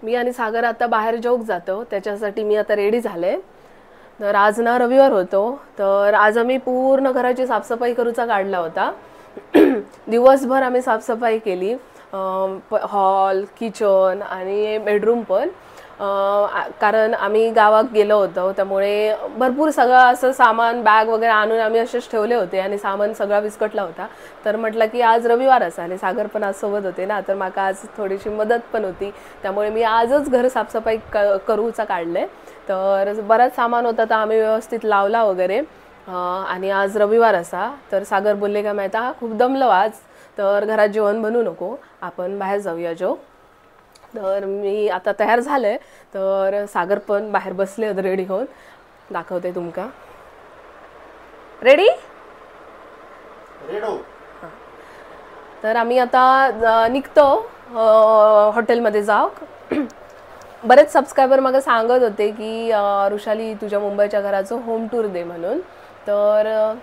मी आणि सागर आता बाहेर जॉग जातो, त्याच्यासाठी मी आता रेडी झाले. तर आज ना रविवार होतो, तर आज आम्ही पूर्ण घराची साफसफाई करूचा काढला होता. दिवसभर आम्ही साफसफाई केली, हॉल, किचन आणि बेडरूम पण. कारण आम्ही गावात गेलो होतो, त्यामुळे भरपूर सगळं असं सामान बॅग वगैरे आणून आम्ही असेच ठेवले होते आणि सामान सगळा विस्कटला होता. तर म्हटलं की आज रविवार असा आणि सागर पण आज सोबत होते ना, तर मला आज थोडीशी मदत पण होती, त्यामुळे मी आजच घर साफसफाई करूचा काढले. तर बराच सामान होता, तर आम्ही व्यवस्थित लावला वगैरे. आणि आज रविवार असा, तर सागर बोलले का माहिती आहे खूप दमलो आज, तर घरात जेवण बनवू नको, आपण बाहेर जाऊया जो. तर मी आता तयार झाले, तर सागर पण बाहेर बसले रेडी होऊन. दाखवते तुमका. रेडी? तर आम्ही आता निघतो हॉटेलमध्ये जाऊ. बरेच सबस्क्रायबर मला सांगत होते की ऋषाली तुझ्या मुंबईच्या घराचं होम टूर दे म्हणून. तर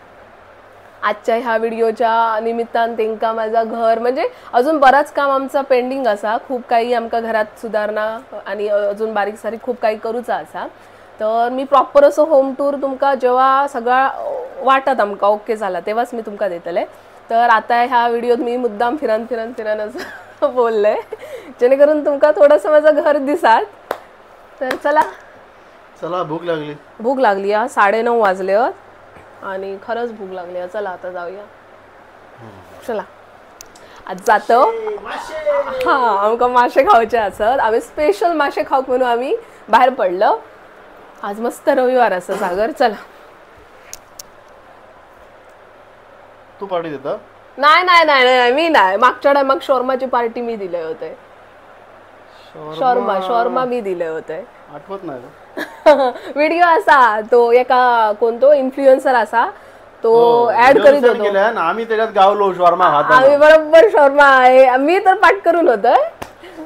आजच्या ह्या व्हिडिओच्या निमित्तान तेंका माझा घर म्हणजे अजून बराच काम आमचा पेंडिंग असा, खूप काही आमका घरात सुधारणा आणि अजून बारीक सारीक खूप काही करूचा असा. तर मी प्रॉपर असं होम टूर तुमका जेव्हा सगळा वाटत आमका ओके झाला तेव्हाच मी तुमका देतले. तर आता ह्या व्हिडिओत मी मुद्दाम फिरन असं बोलले, जेणेकरून तुमका थोडंसं माझं घर दिसात. तर चला भूक लागली 9:30 वाजले आणि खरंच भूक लागली. चला आता जाऊया. चला आज जातो. आमका मासे खावचे असत, आम्ही स्पेशल मासे खाऊक म्हणून आम्ही बाहेर पडलो. आज मस्त रविवार असं. सागर चला. तू पार्टी देता? नाही मी नाही. मागच्या टायमाक शॉर्माची पार्टी मी दिले होते. शॉर्मा मी दिले होते. आठवत नाही. व्हिडिओ असा तो एका कोणतो इन्फ्लुएन्सर असा तो ऍड करीत होतो. आम्ही त्याच्यात गावलो शॉर्मा खाताना. आम्ही बरोबर शॉर्मा आहे. मी तर पाठ करून होतोय.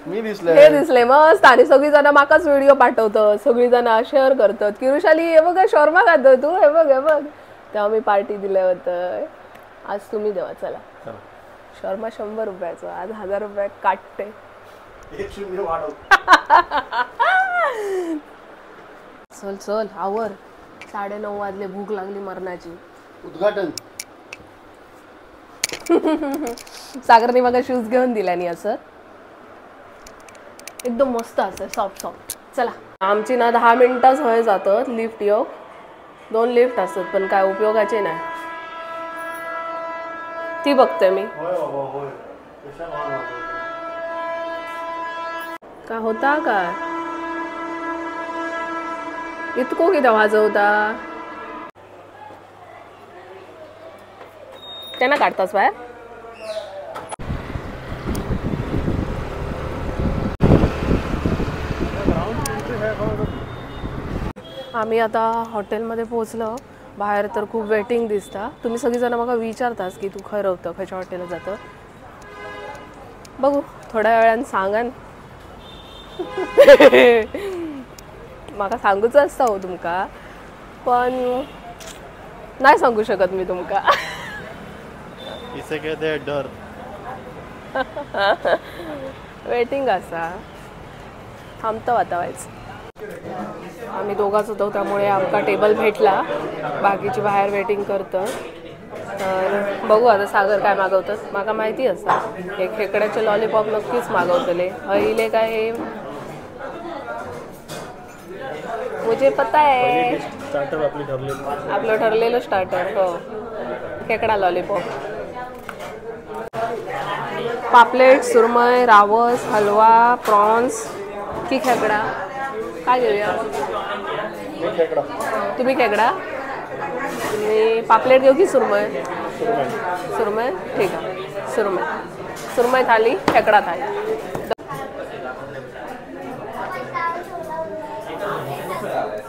मी दिसले हे दिसले मस्त. आणि सगळी जण माकाच व्हिडिओ पाठवतात, सगळी जण शेअर करतात की ऋषाली हे बघ शॉर्मा खातो तू, हे बघ. तेव्हा मी पार्टी दिलं होतं. आज तुम्ही देवा. चला. शॉर्मा 100 रुपयाचं, आज 1000 रुपये काटते. चल आवर. 9:30 वाजले, भूक लागली मरणाची. उद्घाटन. सागरने मला शूज घेऊन दिल्यानी असं एकदम मस्त असं सॉफ्ट. चला. आमची ना 10 मिनिटच होय जातात लिफ्ट येऊ. 2 लिफ्ट असतात पण काय उपयोगाचे नाही. ती बघते मी. का होता का इतको किती वाजवता त्यांना काढतास बाहेर. आम्ही आता हॉटेलमध्ये पोहोचलो. बाहेर तर खूप वेटिंग दिसता. तुम्ही सगळीजण मला विचारतास की तू खरं होतं खयच्या हॉटेलला जातं. बघू थोड्या वेळानं सांगन. मला सांगूच असतं हो तुमका, पण नाही सांगू शकत मी तुमका. इसे कहते हैं डर. वेटिंग असा थांबतं वातावायचं. आम्ही दोघाच होतो त्यामुळे आमका टेबल भेटला. बाकीची बाहेर वेटिंग करतं. तर बघू आता सागर काय मागवतात. माका माहिती असतं एक खेकड्याचे लॉलीपॉप नक्कीच मागवतले. अहिले काय हे मुझे पता है. स्टार्टर आपलं ठरलेलं स्टार्टर. हो खेकडा लॉलीपॉप, पापलेट, सुरमई, रावस, हलवा, प्रॉन्स की खेकडा. काय घेऊया? तुम्ही खेकडा, मी पापलेट घेऊ की सुरमई? सुरमई ठीक आहे. सुरमई थाली, खेकडा थाली.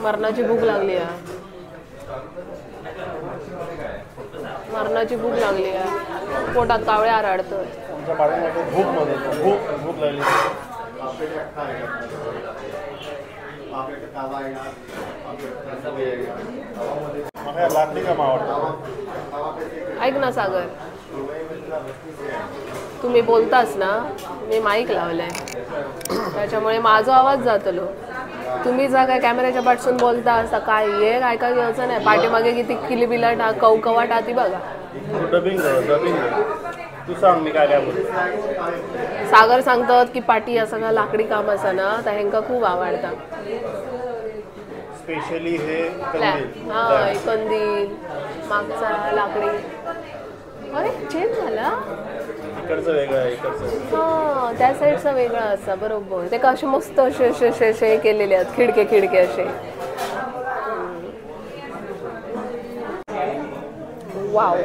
मरणाची भूक लागली आहे. पोटात कावळे आरडतं. भूक लागली. ऐक ना सागर, तुम्ही बोलतास ना, मी माईक लावलाय. त्याच्यामुळे माझा आवाज जातलो. तुम्ही जा काय कॅमेऱ्याच्या पाठसून बोलता असता काय ये काय काय घ्यायचं नाही. पाठीमागे किती किलबिलाट कवकवाट आती बघा. डबिंग तू सांग मी काय काय बोलतो. सागर सांगतात की पाटी असं का लाकडी काम असं ना तर ह्यांका खूप आवडता. स्पेशली हे कंदील. हा कंदील मागचा लाकडी. अरे चेंज झाला. इकडचं वेगळं आहे इकडचं. हा त्या साईडचा वेगळा असा बरोबर. ते का असे मस्त असे असे असे असे केलेले आहेत खिडके खिडके असे. वाव.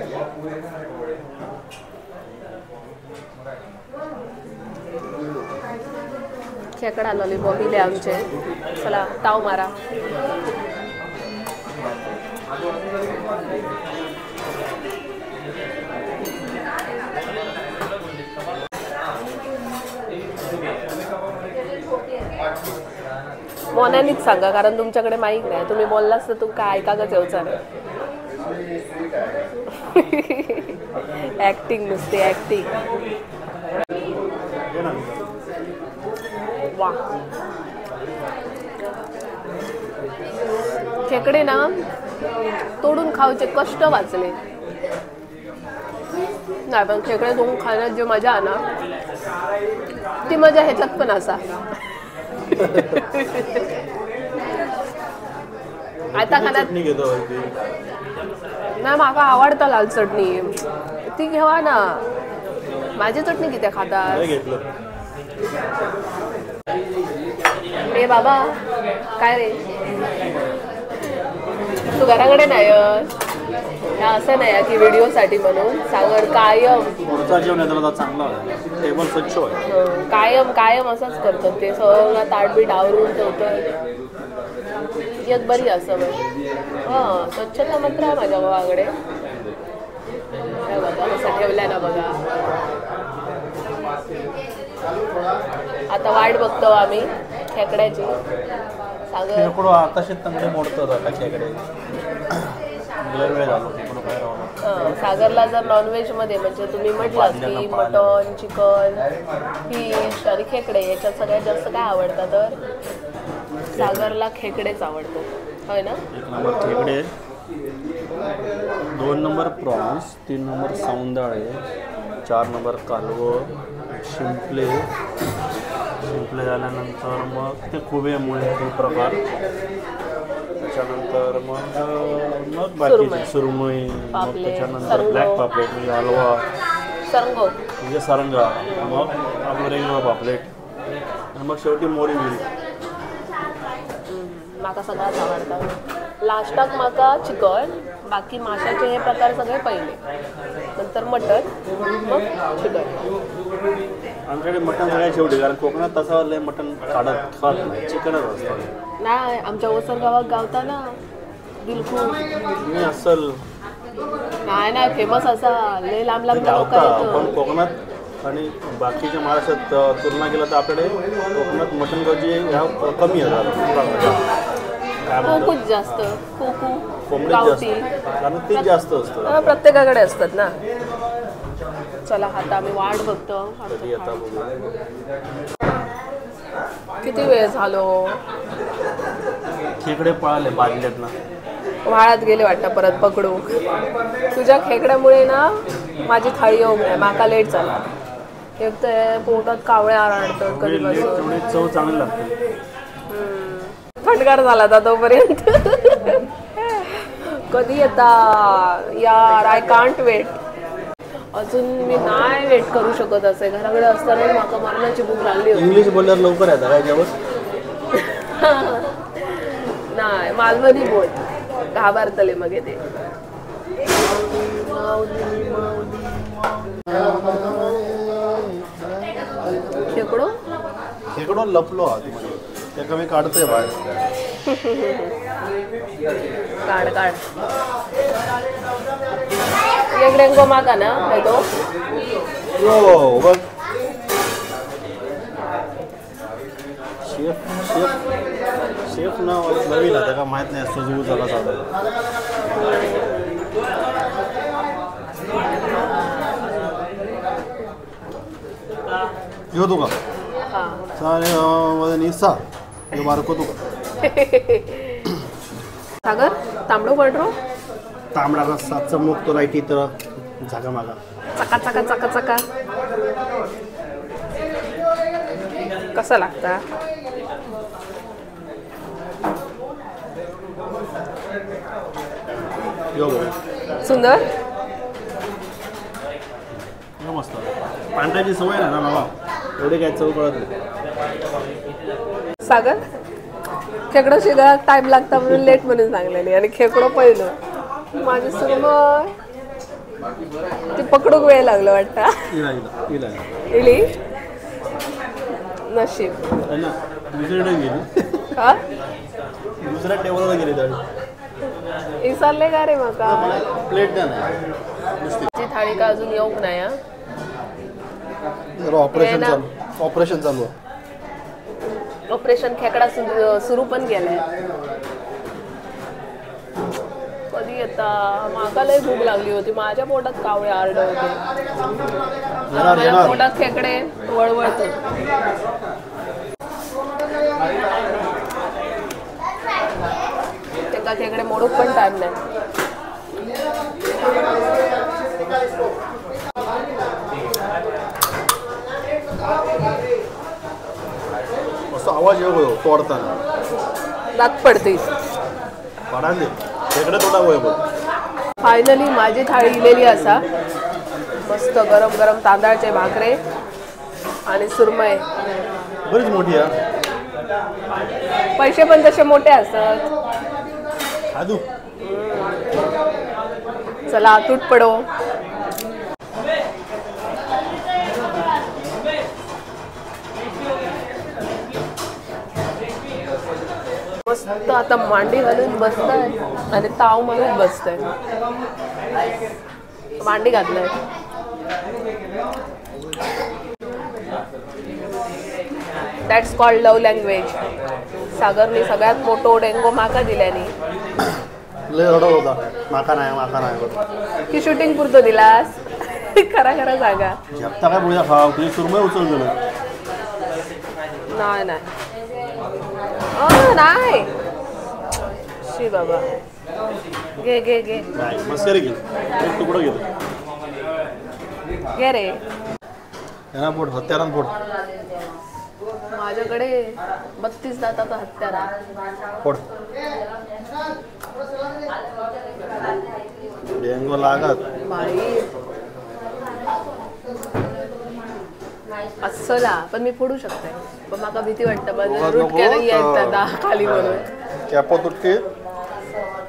खेकडा लॉलीपॉप इले आमचे. चला ताव मारा. मोन्यानीच सांगा कारण तुमच्याकडे माईक नाही. तुम्ही बोललास तर तू काय ऐकागच येऊचा नाही. ऍक्टिंग नुसते ऍक्टिंग. वा खेकडे ना तोडून खाऊचे कष्ट वाचले नाही. पण खेकडे तोडून खाण्यात जी मजा आहे ना ती मजा ह्याच्यात पण असा. आता खाण्यात नाही. माका आवडतं लाल चटणी ती घेवा ना. माझी चटणी किती खातात. ए बाबा काय रे तू घराकडे नाही असं नाही की व्हिडिओसाठी म्हणून. सागर कायम कायम कायम असंच करतात ते. सगळं ताटबीट आवरून ठेवतात. येत बरी असं हां स्वच्छता मात्र आहे माझ्या गावाकडे. बघा कसं ठेवलाय ना बघा. आता वाट बघतो आम्ही खेकड्याची. सागर आताशी तंगडे मोडतो खेकडे. सागरला जर नॉनव्हेज मध्ये म्हणजे तुम्ही म्हटलात की मटन चिकन फिश आणि खेकडे याच्यात सगळ्यात जास्त काय आवडतं तर सागरला खेकडेच आवडतात होय ना. 1 नंबर खेकडे, 2 नंबर प्रॉन्स, 3 नंबर सौंदाळे, 4 नंबर कालवं, शिंपले झाल्यानंतर मग ते खुबे मुळे तो प्रकार. त्याच्यानंतर मग बाकीचे सुरमई. मग त्याच्यानंतर ब्लॅक पापलेट म्हणजे हलवा सरंगो म्हणजे सरंगा. मग आपलं रेंगवा पापलेट आणि मग शेवटी मोरी मिरी. माका सगळ्यात आवडतात. लास्टाक माका चिकन. बाकी माशाचे हे प्रकार सगळे पहिले. नंतर मटन मग चिकन. आमच्याकडे मटण सगळ्यात शेवटी कारण कोकणात तसं लय मटण काढत खात नाही. चिकनच असतं. नाही आमच्या ओसर गावात गावता ना बिलकुल मी असल नाही नाही फेमस असा लय लांब लांब लोक पण कोकणात आणि बाकीच्या महाराष्ट्रात तुलना केला तर आपल्याकडे कोकणात मटण गावची ह्या कमी आहे. कोकूच जास्त. कोकू कोंबडीच जास्त कारण तीच जास्त असतं. प्रत्येकाकडे असतात ना. चला आता आम्ही वाट बघतो. कधी आता किती वेळ झालो. खेकडे पळाले बाजल्यात ना. वाळात गेले वाटतं परत पकडू. तुझ्या खेकड्यामुळे ना माझी थाळी येऊ नये. माका लेट झाला. एक तर पोटात कावळे आरडतात कधीपासून. चव चांगली लागते. थंडगार झाला आता तोपर्यंत. कधी येता यार. I can't wait. अजून मी नाही वेट करू शकत असे. घराकडे असताना माका मरणाची भूक लागली होती. इंग्लिश बोलल्यावर लवकर येतं काय जेवण. नाही मालवणी बोल घाबरतले मग ते. खेकडो खेकडो लपलो आतमध्ये. ते कमी काढतोय बाहेर. काढ काढ. एक रेंगो मागा ना तो. हो बघ. शेफ शेफ शेफ ना नवीन आता का माहित नाही. सजवू झाला साधा घेऊ तू का. निसा मार्को तुका सागर तांबडो पडरो तांबडा रस्सा चमकतो लायटी तर जागा मागा चका चका चका चका कसा लागता सुंदर मस्त पांढऱ्याची सवय आहे ना मला एवढे काय चव कळत नाही सागर खेकडो शिकायला टाइम लागता म्हणून लेट म्हणून सांगलेली आणि खेकडो पहिलं माझी सुरमय ती पकडूक वेळ लागलो वाटतं इली नशीब दुसरीकडे गेली हा दुसऱ्या टेबलवर गेली त्यावेळी विसरले का रे माका प्लेट द्या ना ती थाळी का अजून येऊक नाही हा ऑपरेशन चालू आहे ऑपरेशन खेकडा सुरू पण केलंय कधी येता माका लय भूक लागली होती माझ्या पोटात कावळे आरड होते माझ्या पोटात खेकडे वळवळत त्यांना खेकडे मोडूक पण टाइम नाही आवाज येऊ तोडताना दात पडते पडाले खेकडे तोडावं फायनली माझी थाळी इलेली असा मस्त गरम गरम तांदळाचे भाकरे आणि सुरमई बरीच मोठी आहे पैसे पण तसे मोठे असतात खादू चला तूट पडो मस्त आता मांडी घालून बसताय आणि ताव म्हणून बसताय मांडी घातलाय दॅट्स कॉल्ड लव लँग्वेज सागरनी सगळ्यात मोठो डेंगो माका दिल्यानी लय रडत होता माका नाही की शूटिंग पुरतो दिलास खरा खरा जागा झेपता काय पुढे खाव तुझी सुरमई उचल गेलो नाही नाही नाही शी बाबा घे घे घे नाही मस्करी गेली एक तुकडं गेलं घे रे यांना पोट हत्यारान पोट माझ्याकडे 32 दाताचा हत्यार आहे पोट डेंगू लागत बाई असला पण मी फोडू शकते पण मला भीती वाटतं माझं रुटक्या नाही यायचा खाली म्हणून कॅपो तुटके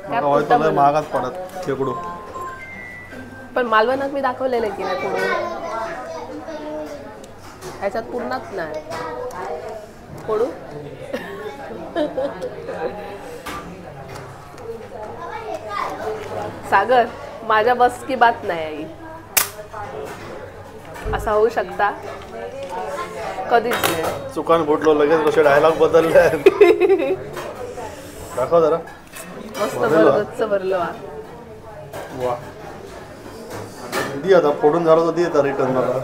महागात पडत खेकडू पण मालवणात मी दाखवलेलं की नाही फोडून ह्याच्यात पूर्णच नाही फोडू सागर माझ्या बस की बात नाही आई असा होऊ शकता कधीच नाही चुकान फुटलो लगेच कसे डायलॉग बदलले दाखव जरा मस्त भरगच्च भरलं वा दी आता फोडून झालं तर दी आता रिटर्न मला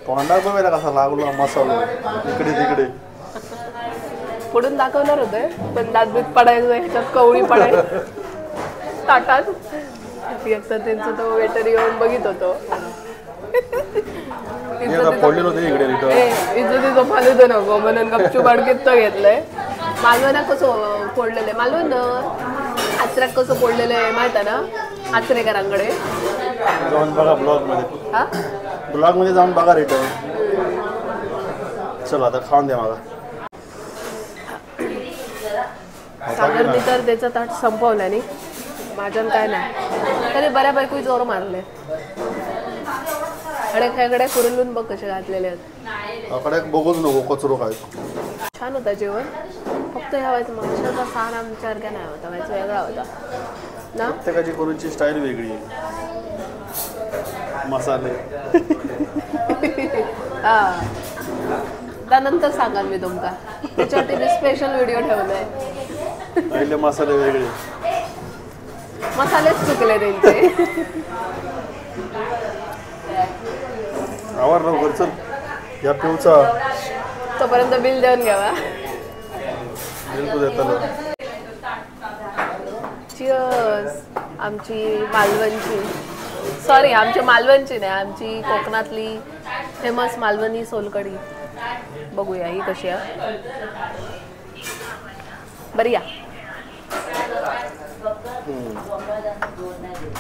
तोंडा बघायला कसा लागलो मसाला इकडे तिकडे फोडून दाखवणार होते पण दातबीत पडायचं ह्याच्यात कवळी पडायचं ताटात एकतर त्यांचं तो वेटर येऊन बघित होतो इज्जतीचं फालूदो नको म्हणून गपचूप अडकीत तो घेतलंय मालवणात कसं फोडलेलं आहे मालवण आचऱ्यात कसं फोडलेलं आहे माहित आहे ना आचरेकरांकडे जाऊन बघा ब्लॉग मध्ये जाऊन बघा रिटर्न चला आता खाऊन द्या मला सागरनी तर त्याचं ताट संपवलं नाही माझ्यानं काय नाही तरी बऱ्यापैकी जोर मारले खडे खेकडे कुरलून बघ कसे घातलेले आहेत अकडे बघूच नको कचरो काय छान होता जेवण फक्त ह्या व्हायचं माशाचा सार आमच्यासारख्या नाही होता व्हायचं वेगळा होता ना प्रत्येकाची करूची स्टाईल वेगळी आहे मसाले हा त्यानंतर सांगाल मी तुमका त्याच्यासाठी मी स्पेशल व्हिडिओ ठेवलाय पहिले मसाले वेगळे मसालेच चुकले त्यांचे आवार लवकर चल या पिऊचा तोपर्यंत बिल देऊन घ्यावा. बिल तू देतलो. चिअर्स. आमची मालवणची, सॉरी आमची मालवणची नाही, आमची कोकणातली फेमस मालवणी सोलकढी. बघूया ही कशी आहे. बरी या.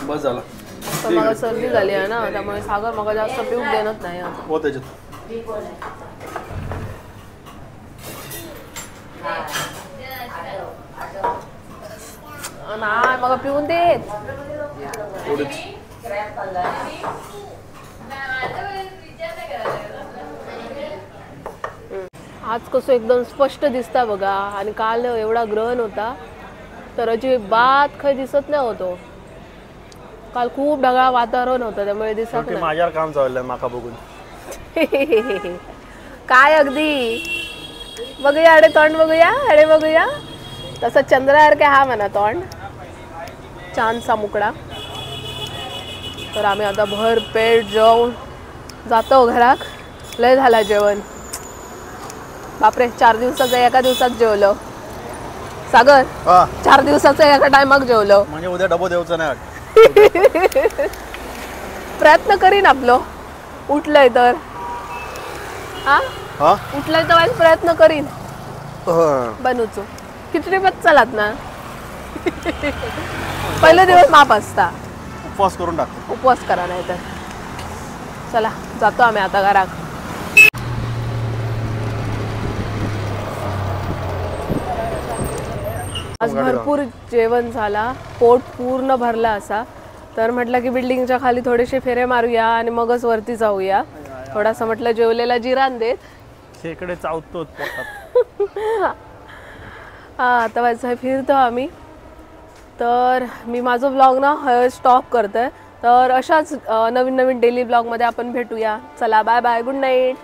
बस झाला. तर मग सर्दी झाली आहे ना, त्यामुळे सागर मग जास्त पिऊक देणंच नाही. हो त्याच्यात नाही मग पिऊन देत. थोडीच. आज कसं एकदम स्पष्ट दिसता बघा. आणि काल एवढा ग्रहण होता तर अजिबात काही दिसत नाही होतो. काल खूप ढगाळ वातावरण होतं त्यामुळे दिसत नाही. माझ्यावर काम चाललंय माका बघून. काय अगदी. बघूया अडे तोंड बघूया. अडे बघूया. तसं चंद्रासारखे हा म्हणा तोंड. छानसा मुकडा. तर आम्ही आता भर पेट जेवून जातो घराक. लय झाला जेवण. बापरे 4 दिवसाचं एका दिवसात जेवलो. सागर 4 दिवसाचं एका टायमाक जेवलो. म्हणजे उद्या डबो द्यायचं नाही. प्रयत्न करीन आपलो. उठलंय तर हा उठलंय तर प्रयत्न करीन बनूचो. खिचडी बस चालत ना. पहिले दिवस माप असता. उपवास करून टाक. उपवास करा नाही तर. चला जातो आम्ही आता घरात. आज भरपूर जेवण झाला. पोट पूर्ण भरला असा. तर म्हटलं की बिल्डिंगच्या खाली थोडेसे फेरे मारूया आणि मगच वरती जाऊया. थोडासा म्हटलं जेवलेला जिरान देत. खेकडे चावतो पोटात. हा आता वाजता फिरतो आम्ही. तर मी माझं ब्लॉग ना स्टॉप करतोय. तर अशाच नवीन नवीन डेली ब्लॉगमध्ये आपण भेटूया. चला बाय बाय. Good night.